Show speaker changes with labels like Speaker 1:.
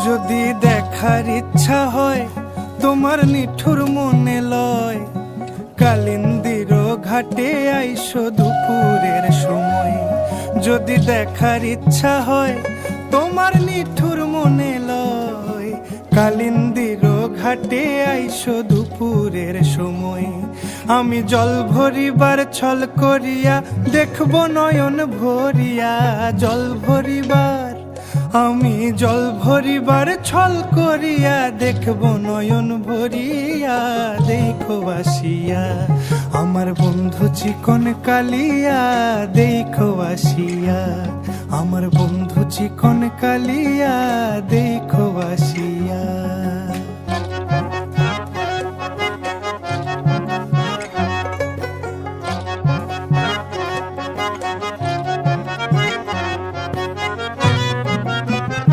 Speaker 1: যদি দেখার ইচ্ছা হয় তোমার নিঠুর মনে লয়, কালিন্দির ঘাটে আইসো দুপুরের সময়। যদি দেখার ইচ্ছা হয় তোমার নিঠুর মনে লয়, কালিন্দির ঘাটে আইসো দুপুরের সময়। আমি জল ভরিবার ছল করিয়া দেখব নয়ন ভরিয়া, জল ভরিবার আমি জল ভরিবার ছল করিয়া দেখব নয়ন ভরিয়া। দেখো আসিয়া আমার বন্ধু চিকন কালিয়া, দেখো আসিয়া আমার বন্ধু চিকন কালিয়া, দেখো আসিয়া।